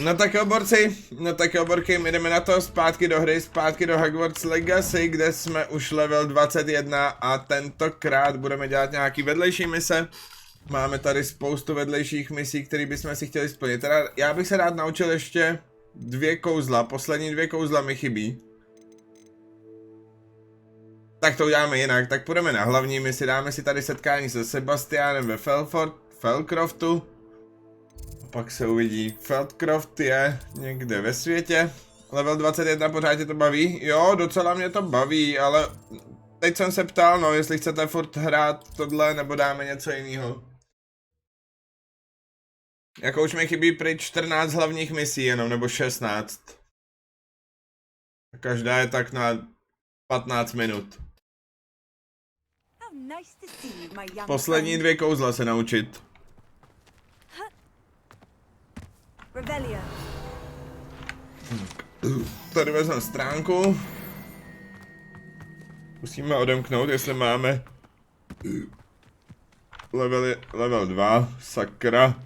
No tak oborky, my jdeme na to zpátky do hry, zpátky do Hogwarts Legacy, kde jsme už level 21 a tentokrát budeme dělat nějaký vedlejší mise. Máme tady spoustu vedlejších misí, které bychom si chtěli splnit. Teda já bych se rád naučil ještě 2 kouzla, poslední 2 kouzla mi chybí. Tak to uděláme jinak, tak půjdeme na hlavní misi, dáme si tady setkání se Sebastianem ve Felcroftu. Pak se uvidí. Feldcroft je někde ve světě. Level 21 pořád tě to baví? Jo, docela mě to baví, ale teď jsem se ptal, no, jestli chcete furt hrát tohle, nebo dáme něco jiného. Jako už mi chybí pryč 14 hlavních misí jenom, nebo 16. Každá je tak na 15 minut. Poslední 2 kouzla se naučit. Tady vezmeme stránku. Musíme odemknout, jestli máme level 2, sakra.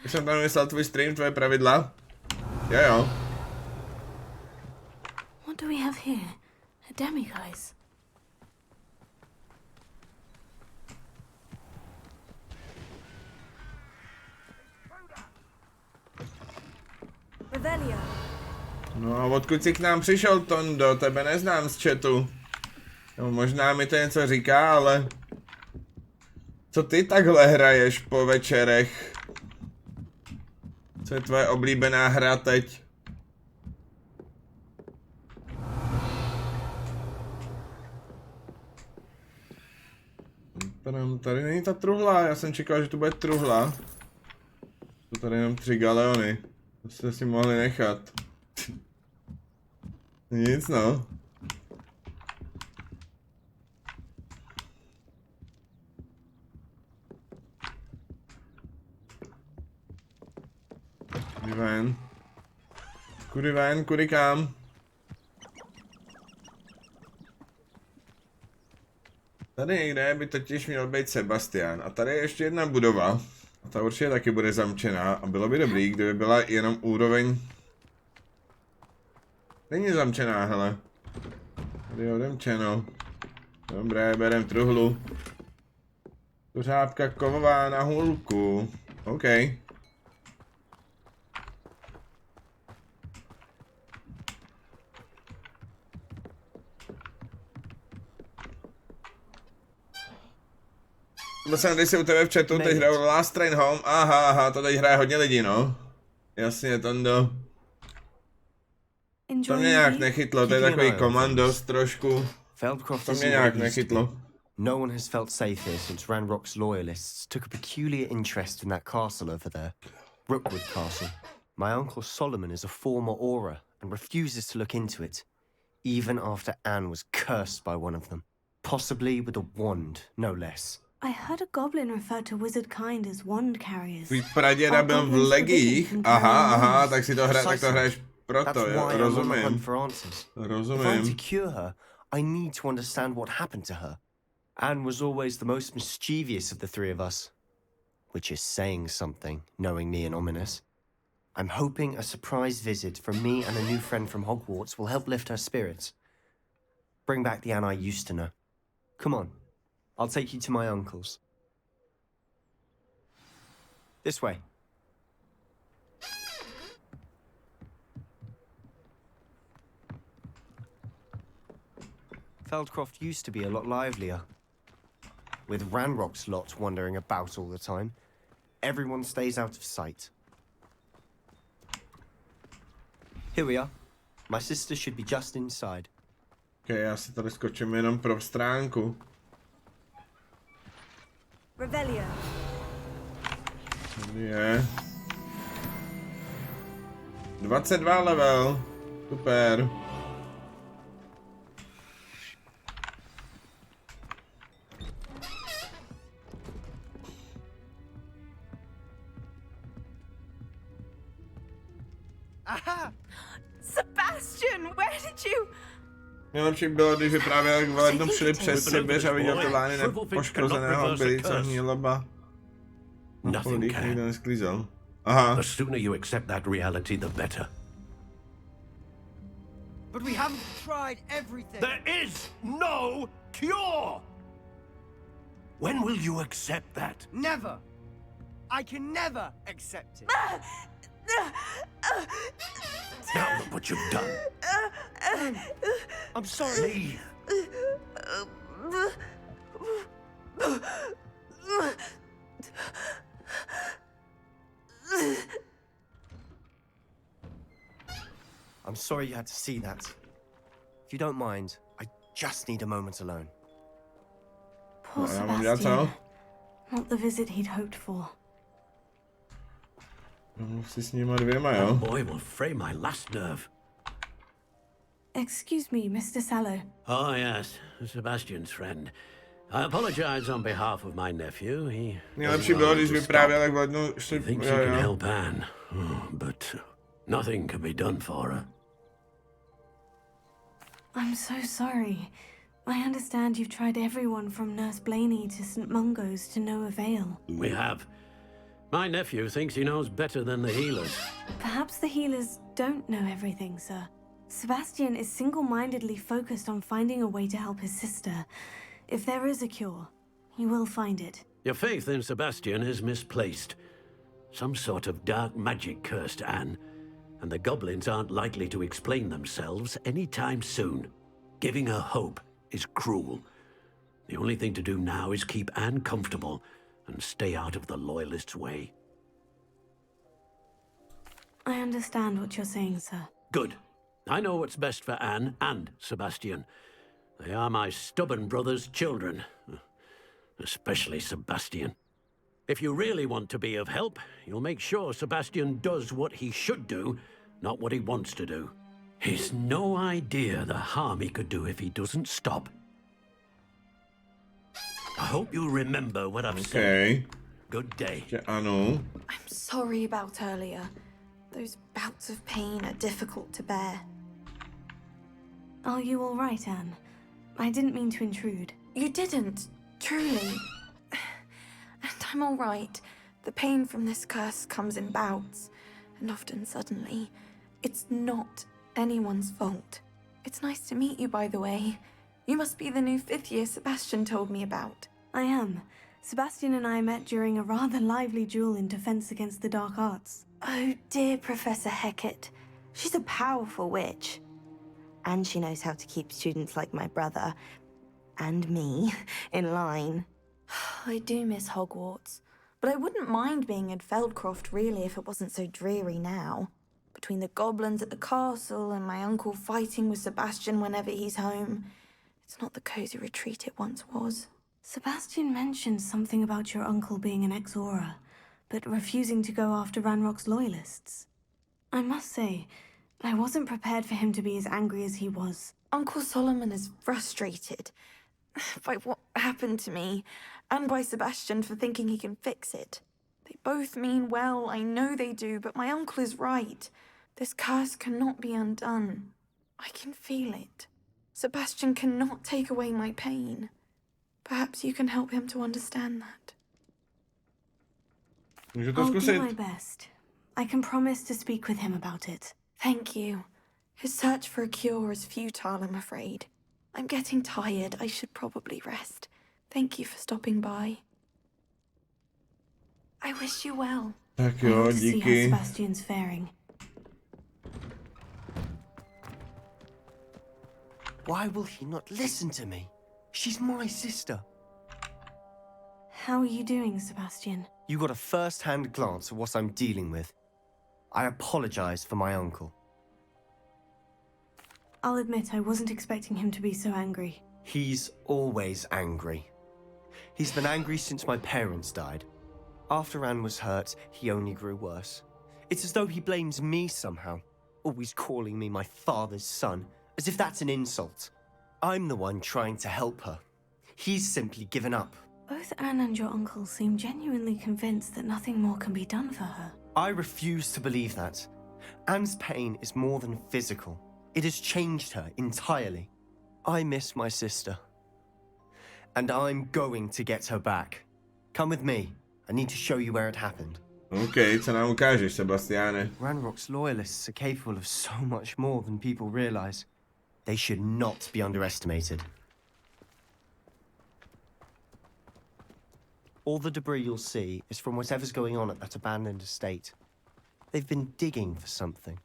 Já jsem tam myslel tvůj stream, tvoje pravidla. Jo. What do we have here? A demiguise. No a odkud jsi k nám přišel, Tondo? Tebe neznám z chatu. No, možná mi to něco říká, ale... Co ty takhle hraješ po večerech? Co je tvoje oblíbená hra teď? Tady není ta truhla, já jsem čekal, že tu bude truhla. Jsou tady jenom 3 galeony. To jste si mohli nechat. Nic no. Kudy ven, kudy kam? Tady někde by totiž měl být Sebastian. A tady je ještě jedna budova. A ta určitě taky bude zamčená. A bylo by dobrý, kdyby byla jenom úroveň. Není zamčená, hele. Tady je odemčeno. Dobré, berem truhlu. Kuřápka kovová na hůlku. OK. Byl jsem když si u tebe v chatu, teď hraju Last Train Home. Aha, to teď hraje hodně lidí, no. Jasně, Tondo. To mě nějak nechytlo, to je takový komandos trošku. To mě nějak nechytlo. No one has felt safe here since Ranrock's loyalists took a peculiar interest in that castle over there. Rookwood Castle. My uncle Solomon is a former Auror and refuses to look into it, even after Anne was cursed by one of them. Possibly with a wand, no less. I heard a goblin refer to wizard kind as wand carriers. Tvůj praděda byl v legiích? Aha, tak si to hraješ proto, jo, rozumím. Rozumím. If I'm to cure her, I need to understand what happened to her. Anne was always the most mischievous of the 3 of us. Which is saying something, knowing me and Ominous. I'm hoping a surprise visit from me and a new friend from Hogwarts will help lift her spirits. Bring back the Anne I used to know. Come on, I'll take you to my uncle's. This way. Feldcroft used to be a lot livelier. With Ranrock's lot wandering about all the time, everyone stays out of sight. Here we are. My sister should be just inside. Ok, já si tady skočím jenom pro stránku. Revelio. Tady je. 22 level. Super. Aha! Sebastian, where did you... Nejlepší bylo, když právě jak v lednu šli přes Sibiř a viděl ty lány nepoškozeného byli, co hníloba. Nothing Nikdo can. nesklízel. Aha. The sooner you accept that reality, the better. But we haven't tried everything. There is no cure! When will you accept that? Never. I can never accept it. Now look what you've done. I'm sorry. Leave. I'm sorry you had to see that. If you don't mind, I just need a moment alone. Poor Já mám dělat Sebastian. co? Not the visit he'd hoped for. Mluv si s nima dvěma, That jo? boy will fray my last nerve. Excuse me, Mr. Sallow. Oh, yes, Sebastian's friend. I apologize on behalf of my nephew. He Nejlepší doesn't bylo, know když how to vyprávěl, stop. jak v lednu He šli... thinks Jo, he can jo. help Anne, but nothing can be done for her. I'm so sorry. I understand you've tried everyone from Nurse Blaney to St. Mungo's to no avail. We have. My nephew thinks he knows better than the healers. Perhaps the healers don't know everything, sir. Sebastian is single-mindedly focused on finding a way to help his sister. If there is a cure, he will find it. Your faith in Sebastian is misplaced. Some sort of dark magic cursed Anne, and the goblins aren't likely to explain themselves anytime soon. Giving her hope is cruel. The only thing to do now is keep Anne comfortable and stay out of the Loyalists' way. I understand what you're saying, sir. Good. I know what's best for Anne and Sebastian. They are my stubborn brother's children. Especially Sebastian. If you really want to be of help, you'll make sure Sebastian does what he should do, not what he wants to do. He's no idea the harm he could do if he doesn't stop. I hope you remember what I've said. Okej. Good day. Že ano. I'm sorry about earlier. Those bouts of pain are difficult to bear. Are you all right, Anne? I didn't mean to intrude. You didn't, truly. And I'm all right. The pain from this curse comes in bouts, and often suddenly. It's not anyone's fault. It's nice to meet you, by the way. You must be the new 5th year Sebastian told me about. I am. Sebastian and I met during a rather lively duel in defense against the dark arts. Oh dear, Professor Hecat. She's a powerful witch. And she knows how to keep students like my brother, and me, in line. I do miss Hogwarts, but I wouldn't mind being in Feldcroft really if it wasn't so dreary now. Between the goblins at the castle and my uncle fighting with Sebastian whenever he's home, it's not the cozy retreat it once was. Sebastian mentioned something about your uncle being an ex-Aura, but refusing to go after Ranrock's loyalists. I must say, I wasn't prepared for him to be as angry as he was. Uncle Solomon is frustrated by what happened to me, and by Sebastian for thinking he can fix it. They both mean well, I know they do, but my uncle is right. This curse cannot be undone. I can feel it. Sebastian cannot take away my pain. Perhaps you can help him to understand that. Můžu to I'll do zkusit. my best. I can promise to speak with him about it. Thank you. His search for a cure is futile, I'm afraid. I'm getting tired. I should probably rest. Thank you for stopping by. I wish you well. Tak I jo, want to see how díky. Sebastian's faring. Why will he not listen to me? She's my sister. How are you doing, Sebastian? You got a first-hand glance at what I'm dealing with. I apologize for my uncle. I'll admit I wasn't expecting him to be so angry. He's always angry. He's been angry since my parents died. After Anne was hurt, he only grew worse. It's as though he blames me somehow, always calling me my father's son, as if that's an insult. I'm the one trying to help her. He's simply given up. Both Anne and your uncle seem genuinely convinced that nothing more can be done for her. I refuse to believe that. Anne's pain is more than physical. It has changed her entirely. I miss my sister. And I'm going to get her back. Come with me, I need to show you where it happened. OK, co nám ukážeš, Sebastiane? Ranrock's loyalists are capable of so much more than people realize. They should not be underestimated. All the debris you'll see is from whatever's going on at that abandoned estate. They've been digging for something.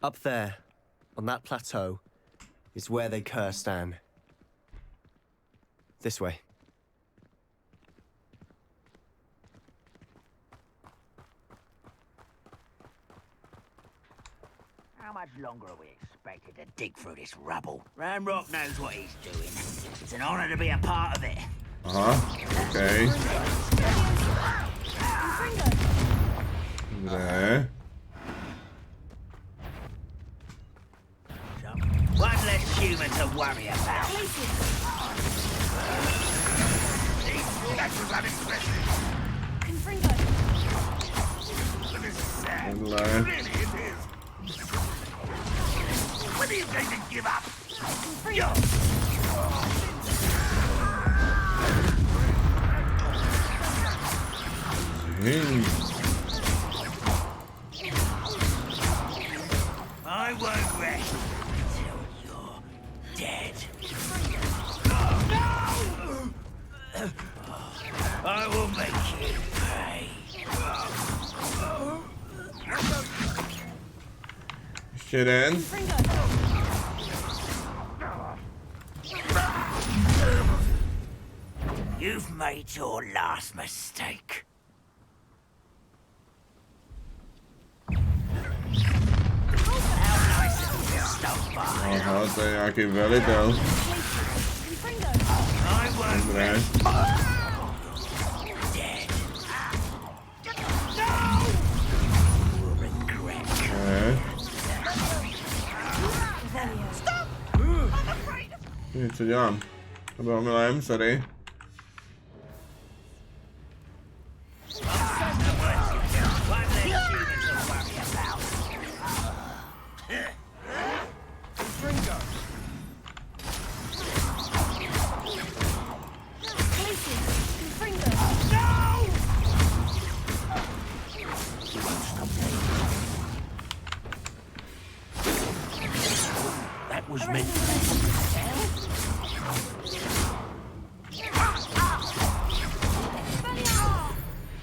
Up there, on that plateau, is where they cursed Anne. This way. How much longer are we expected to dig through this rubble? Ranrock knows what he's doing. It's an honor to be a part of it. OK. Dobré. One less human to worry about. Tohle. When are you going to give up? I won't rest until you're dead. I will make you pay. Ještě jeden. You've made your last mistake. Aha, to je nějaký velitel. Dobré. Co dělám? To bylo milém, sorry. That was meant.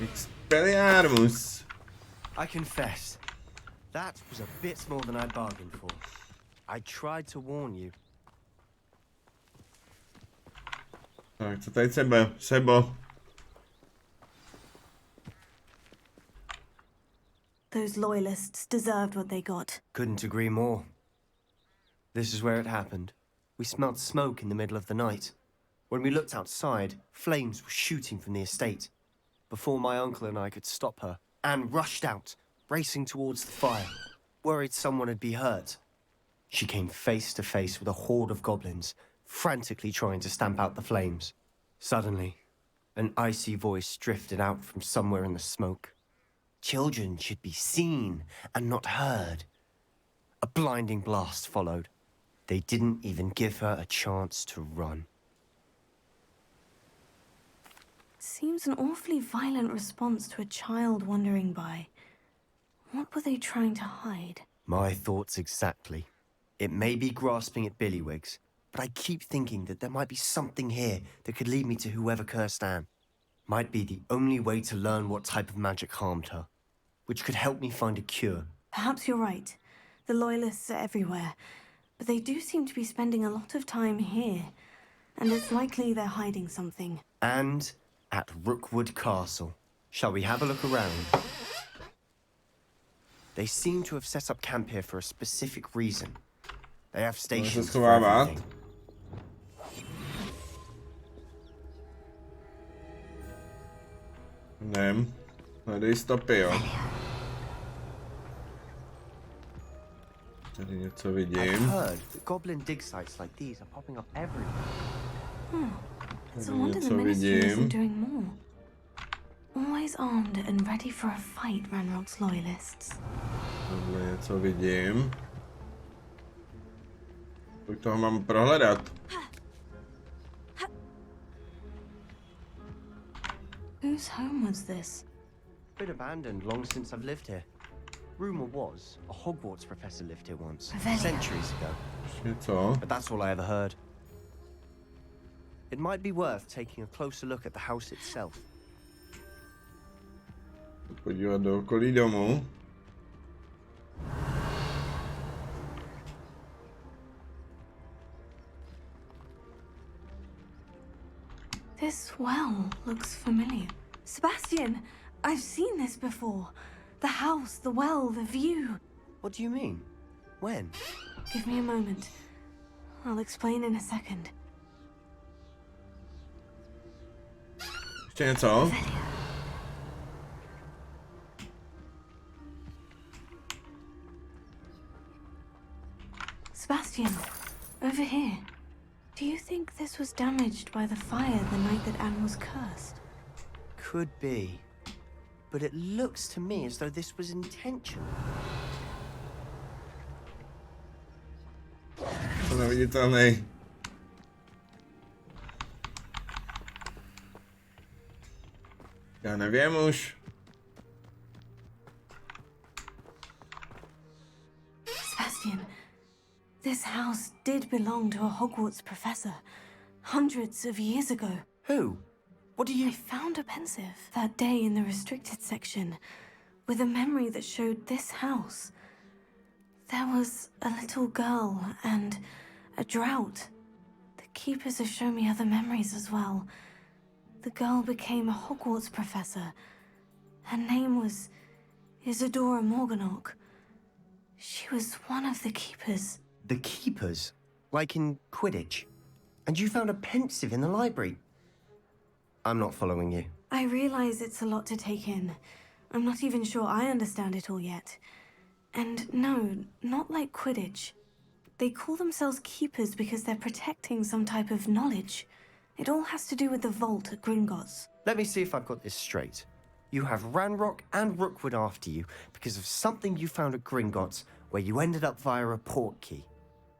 Expelliarmus. I confess, that was a bit more than I'd bargained for. I tried to warn you. Tak, co tady Sebo? Those loyalists deserved what they got. Couldn't agree more. This is where it happened. We smelled smoke in the middle of the night. When we looked outside, flames were shooting from the estate. Before my uncle and I could stop her, Anne rushed out, racing towards the fire, worried someone had been hurt. She came face to face with a horde of goblins, frantically trying to stamp out the flames. Suddenly, an icy voice drifted out from somewhere in the smoke. Children should be seen and not heard. A blinding blast followed. They didn't even give her a chance to run. Seems an awfully violent response to a child wandering by. What were they trying to hide? My thoughts exactly. It may be grasping at Billywigs, but I keep thinking that there might be something here that could lead me to whoever cursed Anne. Might be the only way to learn what type of magic harmed her, which could help me find a cure. Perhaps you're right. The loyalists are everywhere, but they do seem to be spending a lot of time here, and it's likely they're hiding something. And at Rookwood Castle. Shall we have a look around? They seem to have set up camp here for a specific reason. They have stations for everything. Nevím. Tady stopy, jo. Tady něco vidím. I've heard that goblin dig sites like these are popping up everywhere. So I wonder the ministry isn't doing more. Always armed and ready for a fight, Ranrock's loyalists. Tady něco vidím. Tak toho mám prohledat. Whose home was this? Been abandoned long since I've lived here. Rumor was a Hogwarts professor lived here once, Revelio. centuries ago. Co? But that's all I ever heard. It might be worth taking a closer look at the house itself. Podívat do okolí domu. This well looks familiar. Sebastian, I've seen this before. The house, the well, the view. What do you mean? When? Give me a moment. I'll explain in a second. Ještě něco? Sebastian, over here. Do you think this was damaged by the fire the night that Anne was cursed? Could be. But it looks to me as though this was intentional. To neviditelný. Já nevím už. Sebastian, this house did belong to a Hogwarts professor hundreds of years ago. Who? What do you... I found a pensive that day in the restricted section with a memory that showed this house. There was a little girl and a drought. The keepers have shown me other memories as well. The girl became a Hogwarts professor. Her name was Isadora Morganach. She was one of the keepers. The keepers? Like in Quidditch? And you found a pensive in the library? I'm not following you. I realize it's a lot to take in. I'm not even sure I understand it all yet. And no, not like Quidditch. They call themselves keepers because they're protecting some type of knowledge. It all has to do with the vault at Gringotts. Let me see if I've got this straight. You have Ranrock and Rookwood after you because of something you found at Gringotts where you ended up via a port key.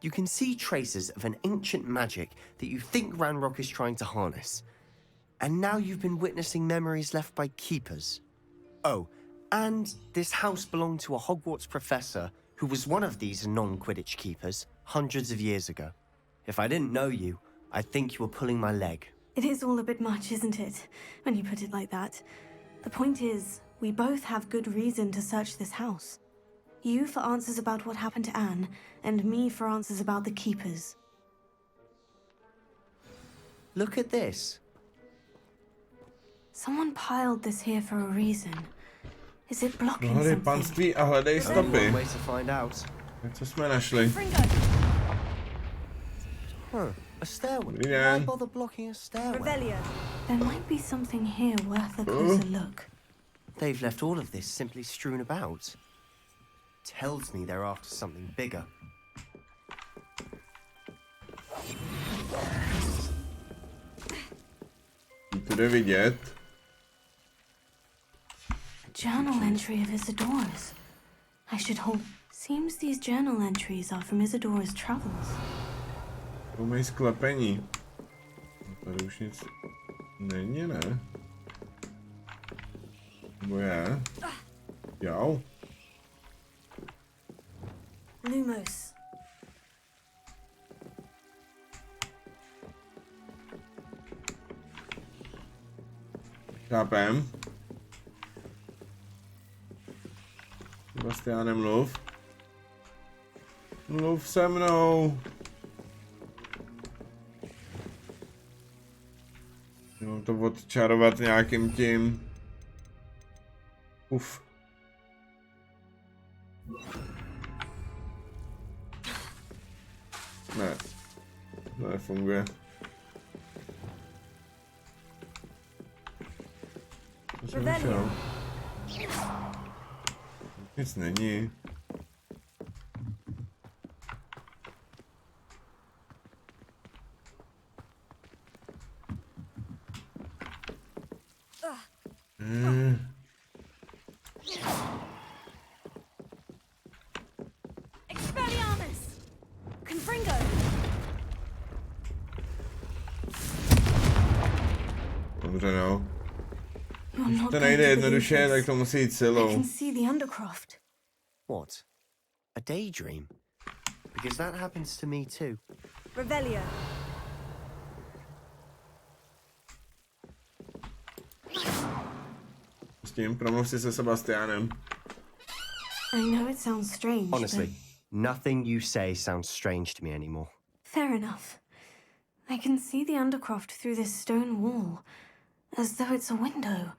You can see traces of an ancient magic that you think Ranrock is trying to harness. And now you've been witnessing memories left by keepers. Oh, and this house belonged to a Hogwarts professor who was one of these non-Quidditch keepers hundreds of years ago. If I didn't know you, I'd think you were pulling my leg. It is all a bit much, isn't it, when you put it like that? The point is, we both have good reason to search this house. You for answers about what happened to Anne, and me for answers about the keepers. Look at this. Someone piled this here for a reason. Is it blocking Hledej something? panství a hledej Only stopy. one way to find out. Co jsme našli? Huh, a stairwell. Dobrý Why den. bother blocking a stairwell? There might be something here worth a closer look. They've left all of this simply strewn about. Tells me they're after something bigger. To jde vidět. A journal entry of Isadora's. I should hold. Seems these journal entries are from Isadora's travels. To mají sklepení. Tady už nic není, ne? Nebo je? Jo. Lumos. Chápem. Sebastiane, mluv. Mluv se mnou. Mám to odčarovat nějakým tím. Uf. Ne. To nefunguje. To jsem našel. Nic není. Expelliarmus! Confringo! Dobře, no. You're not To going nejde to jednoduše, believe tak this. to musí jít I silou. can see the Undercroft. What? A daydream? Because that happens to me too. Revelio. S tím promluv si se Sebastianem. I know it sounds strange, Honestly, nothing you say sounds strange to me anymore. but fair enough. I can see the Undercroft through this stone wall, as though it's a window.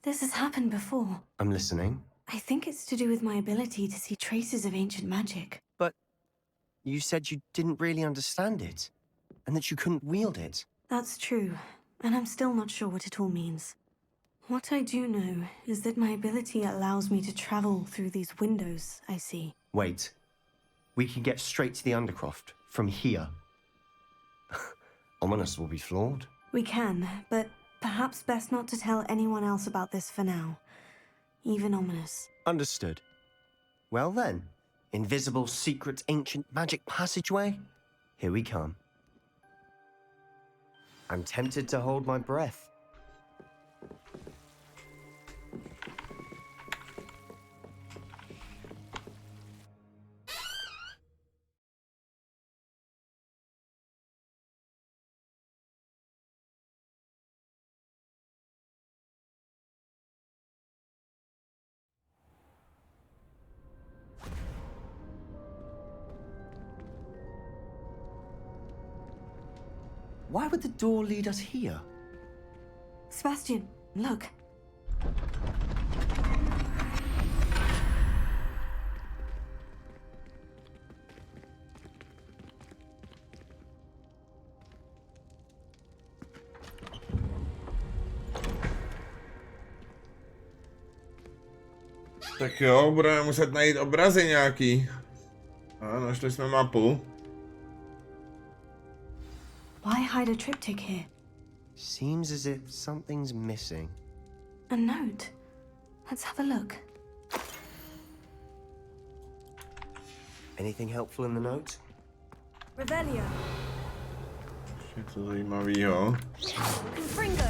This has happened before. I'm listening. I think it's to do with my ability to see traces of ancient magic. But you said you didn't really understand it, and that you couldn't wield it. That's true, and I'm still not sure what it all means. What I do know is that my ability allows me to travel through these windows I see. Wait. We can get straight to the Undercroft from here. Ominous will be flawed. We can, but perhaps best not to tell anyone else about this for now. Even Ominous. Understood. Well then, invisible, secret, ancient magic passageway? Here we come. I'm tempted to hold my breath. Why would the door lead us here? Sebastian, look. Tak jo, budeme muset najít obrazy nějaký. A našli jsme mapu. Why hide a triptych here? Seems as if something's missing. A note. Let's have a look. Anything helpful in the note? Revelio. Něco zajímavého. Confringo.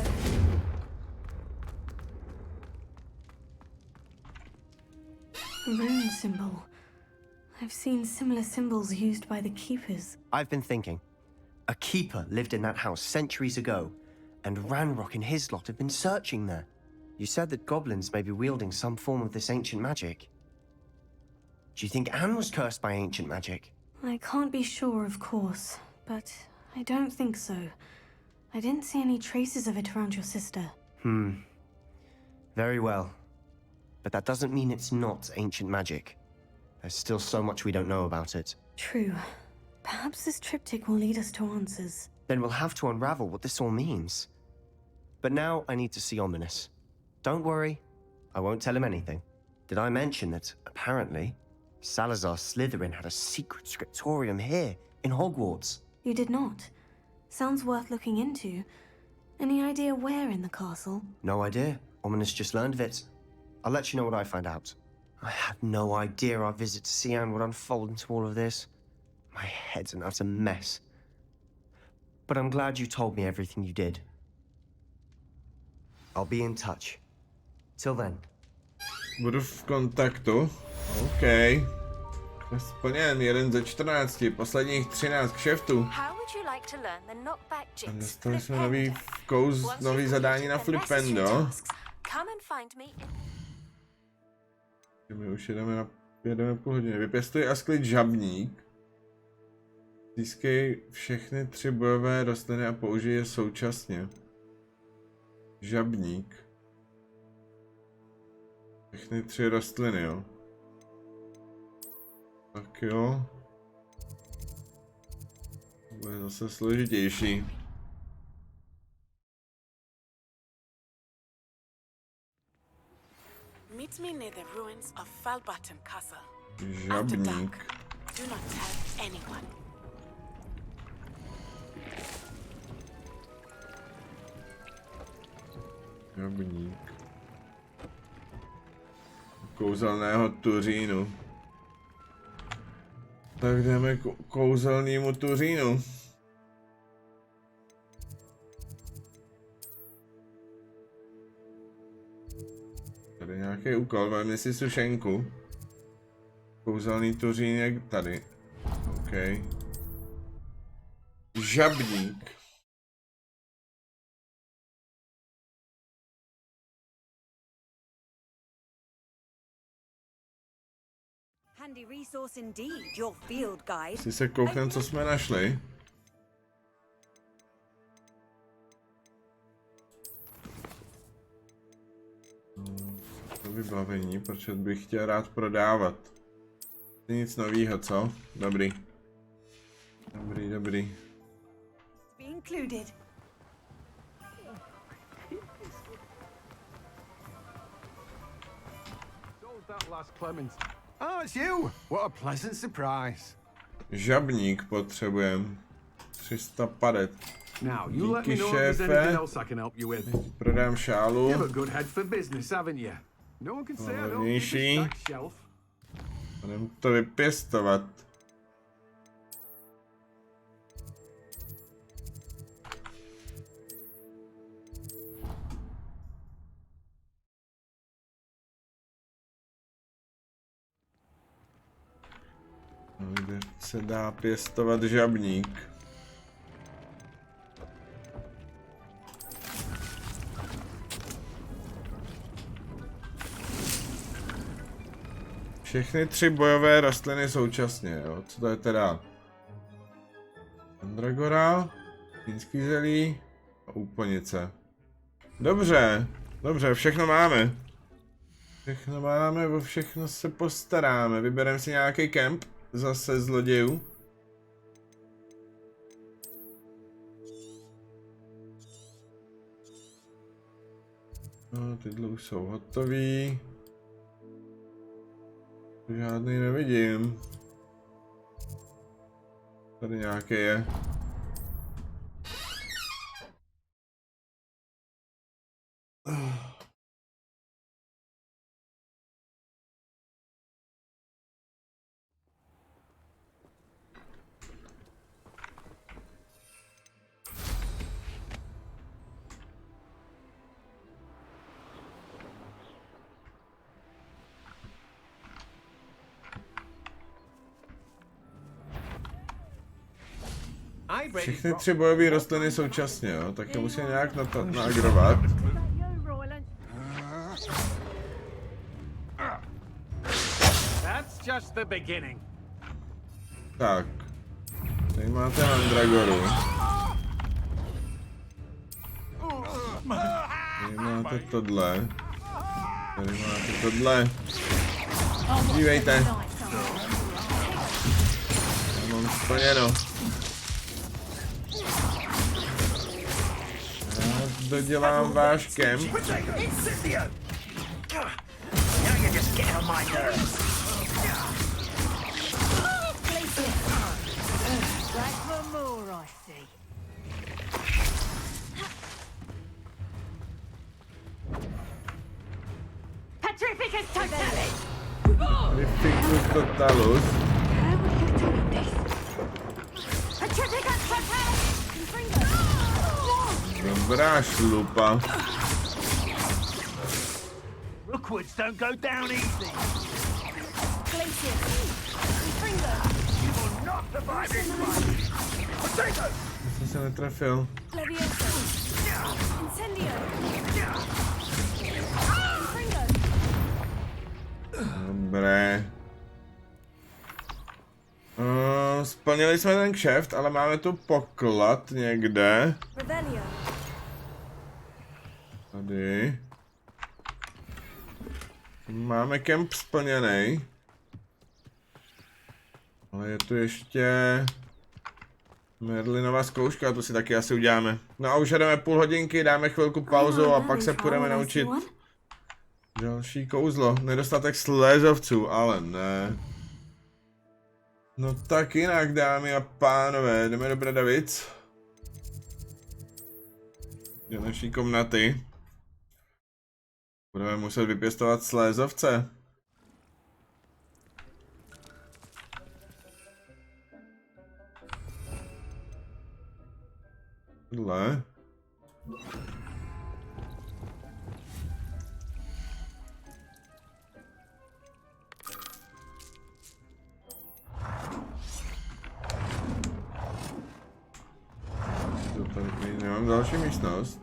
Rune symbol. I've seen similar symbols used by the keepers. I've been thinking. A keeper lived in that house centuries ago, and Ranrock and his lot have been searching there. You said that goblins may be wielding some form of this ancient magic. Do you think Anne was cursed by ancient magic? I can't be sure, of course, but I don't think so. I didn't see any traces of it around your sister. Very well. But that doesn't mean it's not ancient magic. There's still so much we don't know about it. True. Perhaps this triptych will lead us to answers. Then we'll have to unravel what this all means. But now I need to see Ominous. Don't worry, I won't tell him anything. Did I mention that, apparently, Salazar Slytherin had a secret scriptorium here, in Hogwarts? You did not. Sounds worth looking into. Any idea where in the castle? No idea. Ominous just learned of it. I'll let you know what I find out. I had no idea our visit to Cian would unfold into all of this. My head's an utter mess. But I'm glad you told me everything you did. I'll be in touch. Till then. Budu v kontaktu. OK. Quest splněn, 1 ze 14, posledních 13 kšeftů. A dostali jsme nový zadání na Flipendo. My už jedeme půl hodiny. Vypěstuj a sklid žabník. Získej všechny 3 bojové rostliny a použij je současně. Žabník. Všechny 3 rostliny, jo. Tak jo. To bude zase složitější. Meet me near the ruins of Falbatten Castle. Žabník. Do not tell anyone. Žabník. Kouzelného Tuřínu. Tak jdeme k kouzelnému Tuřínu. Tady nějaký úkol, vezmi si sušenku. Kouzelný tuřínek tady. OK. Žabník. Handy resource indeed, your field guide. Si se kouknem, co jsme našli. To vybavení, protože bych chtěl rád prodávat. Nic novýho, co? Dobrý. Dobrý. Be included. Oh, it's you! What a pleasant surprise. Žabník potřebujem. 300 padet. Now, you let me Díky, know if there's šéfe. anything else I can help you with. Prodám šálu. You have a good head for business, haven't you? No one can say I don't keep Levnější. a stacked shelf. Budeme to vypěstovat. Kde se dá pěstovat žabník? Všechny 3 bojové rostliny současně, jo? Co to je teda? Mandragora, čínský zelí a úplnice. Dobře, všechno máme. O všechno se postaráme. Vybereme si nějaký kemp, zase zlodějů. No, tyhle už jsou hotový. Žádný nevidím. Tady nějaký je. Všechny 3 bojové rostliny současně, jo? Tak je musím nějak nagrovat. That's just the beginning. Tak. Tady máte mandragoru. Tady máte tohle. Tady máte tohle. Dívejte. Já mám splněno. Já dodělám váš kemp. Petrificus totalis! Petrificus totalus. Petrificus totalis! Dobrá šlupa. Rookwoods don't go down easy. Glacier! You will not survive this one. Potato! Jsem se netrefil. Leviosa! Incendio! Dobré. Splnili jsme ten kšeft, ale máme tu poklad někde. Revelio! Tady. Máme kemp splněný. Ale je tu ještě Merlinová zkouška, tu si taky asi uděláme. No a už jdeme půl hodinky, dáme chvilku pauzu a pak se půjdeme naučit další kouzlo. Nedostatek slézovců, ale ne. No tak jinak, dámy a pánové, jdeme do Bradavic. Do naší komnaty. Budeme muset vypěstovat slézovce. Tohle. Nemám další místnost.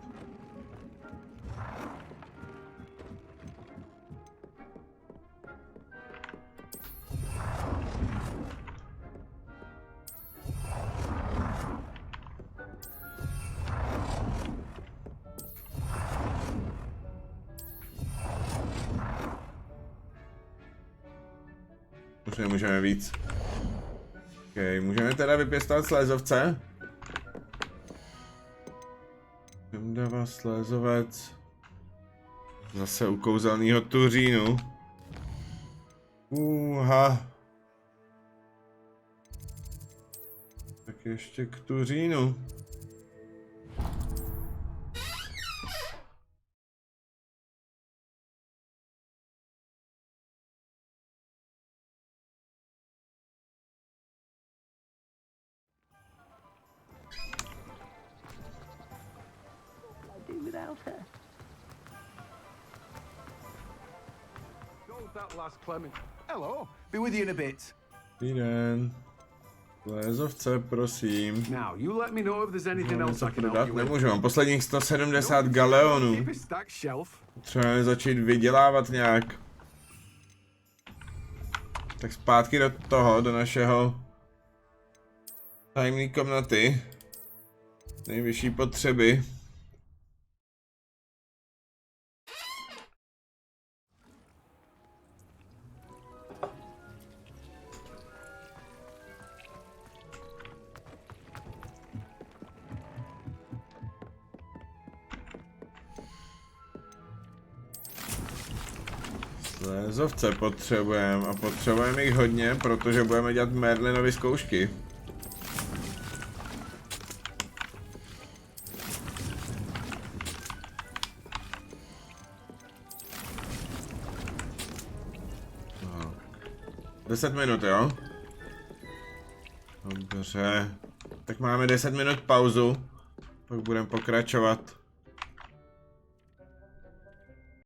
Už nemůžeme víc. Okay, můžeme teda vypěstovat slézovce. Dává slézovec. Zase u kouzelného tuřínu. Tak ještě k tuřínu. Hello, be with you in a bit. Dobrý den. Slézovce, prosím. Now, you let me know if there's anything else I can help Prodat you with. nemůžu, mám posledních 170 galeonů. Keep a stacked shelf. Potřebujeme začít vydělávat nějak. Tak zpátky do toho, do našeho tajemné komnaty. Nejvyšší potřeby. Slézovce potřebujeme a potřebujeme jich hodně, protože budeme dělat Merlinovy zkoušky. No. 10 minut, jo? Dobře. Tak máme 10 minut pauzu, pak budeme pokračovat.